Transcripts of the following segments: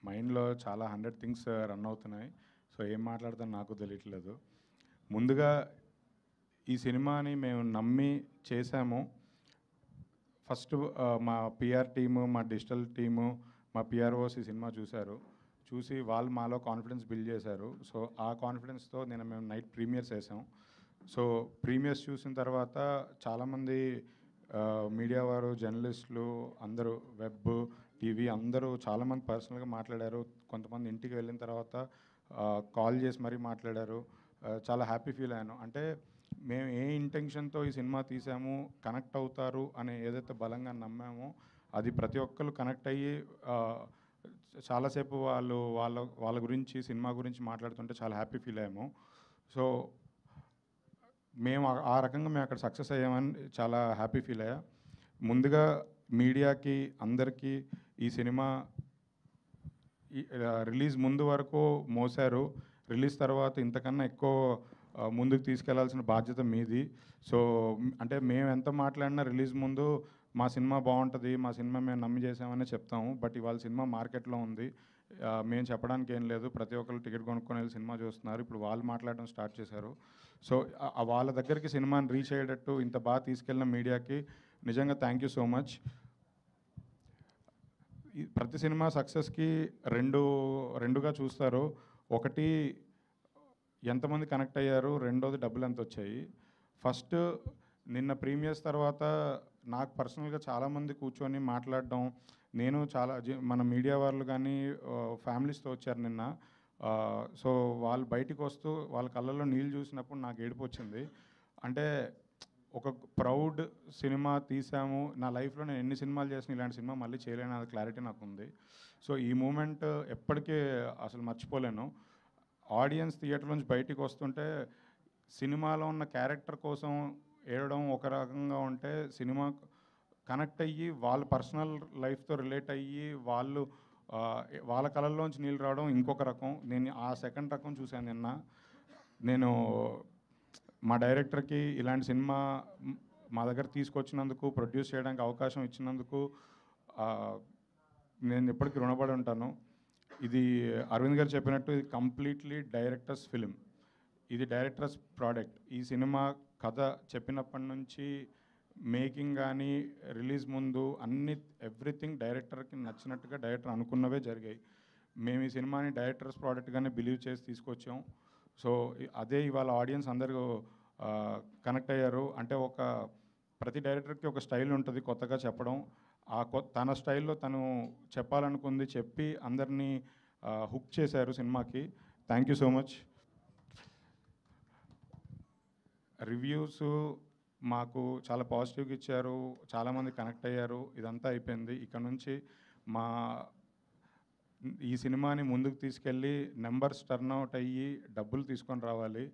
మైండ్లో చాలా 100 things run అవుతున్నాయి. సో ఏం మాట్లాడతానో నాకు తెలియట్లేదు. ముందుగా ఈ సినిమాని మేము నమ్మి చేశాము. ఫస్ట్ మా పిఆర్ టీము, మా డిజిటల్ టీము, మా పిఆర్ఓస్ ఈ సినిమా చూసి వాళ్ళు మాలో కాన్ఫిడెన్స్ బిల్డ్ చేశారు. సో ఆ కాన్ఫిడెన్స్తో మేము నైట్ ప్రీమియర్స్ వేసాం. సో ప్రీమియర్స్ చూసిన తర్వాత చాలామంది మీడియా వారు, జర్నలిస్టులు అందరూ, వెబ్, టీవీ అందరూ చాలామంది పర్సనల్గా మాట్లాడారు. కొంతమంది ఇంటికి వెళ్ళిన తర్వాత కాల్ చేసి మరీ మాట్లాడారు. చాలా హ్యాపీ ఫీల్ అయ్యాను. అంటే మేము ఏ ఇంటెన్షన్తో ఈ సినిమా తీసాము, కనెక్ట్ అవుతారు అని ఏదైతే బలంగా నమ్మామో అది ప్రతి ఒక్కరు కనెక్ట్ అయ్యి చాలాసేపు వాళ్ళ గురించి, సినిమా గురించి మాట్లాడుతుంటే చాలా హ్యాపీ ఫీల్ అయ్యాము. సో మేము ఆ రకంగా మేము అక్కడ సక్సెస్ అయ్యామని చాలా హ్యాపీ ఫీల్ అయ్యా. ముందుగా మీడియాకి అందరికీ ఈ సినిమా రిలీజ్ ముందు వరకు మోసారు. రిలీజ్ తర్వాత ఇంతకన్నా ఎక్కువ ముందుకు తీసుకెళ్లాల్సిన బాధ్యత మీది. సో అంటే మేము ఎంత మాట్లాడినా రిలీజ్ ముందు మా సినిమా బాగుంటుంది, మా సినిమా మేము నమ్మి చేసామని చెప్తాము. బట్ ఇవాళ సినిమా మార్కెట్లో ఉంది, మేము చెప్పడానికి ఏం లేదు. ప్రతి ఒక్కరు టికెట్ కొనుక్కొని వెళ్ళి సినిమా చూస్తున్నారు. ఇప్పుడు వాళ్ళు మాట్లాడడం స్టార్ట్ చేశారు. సో వాళ్ళ దగ్గరికి సినిమాని రీచ్ అయ్యేటట్టు ఇంత బాగా తీసుకెళ్ళిన మీడియాకి నిజంగా థ్యాంక్ యూ సో మచ్. ప్రతి సినిమా సక్సెస్కి రెండుగా చూస్తారు. ఒకటి ఎంతమంది కనెక్ట్ అయ్యారు, రెండోది డబ్బులు ఎంత వచ్చాయి. ఫస్ట్ నిన్న ప్రీమియర్స్ తర్వాత నాకు పర్సనల్గా చాలామంది కూర్చొని మాట్లాడడం, నేను చాలా మన మీడియా వాళ్ళు కానీ ఫ్యామిలీస్తో వచ్చారు నిన్న. సో వాళ్ళు బయటికి వస్తూ వాళ్ళ కళ్ళల్లో నీళ్ళు చూసినప్పుడు నాకు ఏడుపు వచ్చింది. అంటే ఒక ప్రౌడ్ సినిమా తీసాము, నా లైఫ్లో నేను ఎన్ని సినిమాలు చేసిన ఇలాంటి సినిమా మళ్ళీ చేయలేను, అది క్లారిటీ నాకు ఉంది. సో ఈ మూమెంట్ ఎప్పటికీ అసలు మర్చిపోలేను. ఆడియన్స్ థియేటర్ నుంచి బయటికి వస్తుంటే సినిమాలో ఉన్న క్యారెక్టర్ కోసం ఏడవడం ఒక రకంగా ఉంటే, సినిమా కనెక్ట్ అయ్యి వాళ్ళ పర్సనల్ లైఫ్తో రిలేట్ అయ్యి వాళ్ళ కళల్లోంచి నీళ్ళు రావడం ఇంకొక రకం. నేను ఆ సెకండ్ రకం చూశాను నిన్న. నేను మా డైరెక్టర్కి ఇలాంటి సినిమా మా దగ్గర తీసుకొచ్చినందుకు, ప్రొడ్యూస్ చేయడానికి అవకాశం ఇచ్చినందుకు నేను ఎప్పటికీ రుణపడి ఉంటాను. ఇది అరవింద్ గారు చెప్పినట్టు ఇది కంప్లీట్లీ డైరెక్టర్స్ ఫిలిం, ఇది డైరెక్టర్స్ ప్రోడక్ట్. ఈ సినిమా కథ చెప్పినప్పటి నుంచి మేకింగ్ కానీ రిలీజ్ ముందు ఎవ్రీథింగ్ డైరెక్టర్కి నచ్చినట్టుగా డైరెక్టర్ అనుకున్నవే జరిగాయి. మేము ఈ సినిమాని డైరెక్టర్స్ ప్రోడక్ట్గానే బిలీవ్ చేసి తీసుకొచ్చాం. సో అదే ఇవాళ ఆడియన్స్ అందరూ కనెక్ట్ అయ్యారు. అంటే ప్రతి డైరెక్టర్కి ఒక స్టైల్ ఉంటుంది కొత్తగా చెప్పడం. తన స్టైల్లో తను చెప్పాలనుకుంది చెప్పి అందరినీ హుక్ చేశారు సినిమాకి. Thank you so much. Reviews మాకు చాలా పాజిటివ్గా ఇచ్చారు, చాలామంది కనెక్ట్ అయ్యారు. ఇదంతా అయిపోయింది. ఇక్కడ నుంచి ఈ సినిమాని ముందుకు తీసుకెళ్ళి నెంబర్స్ టర్న్అవుట్ అయ్యి డబ్బులు తీసుకొని రావాలి.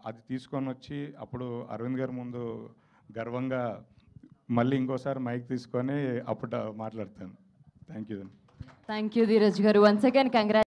అది తీసుకొని వచ్చి అప్పుడు అరవింద్ గారి ముందు గర్వంగా మళ్ళీ ఇంకోసారి మైక్ తీసుకొని అప్పుడు మాట్లాడతాను. Thank you. Dheeraj garu. Once again congrats.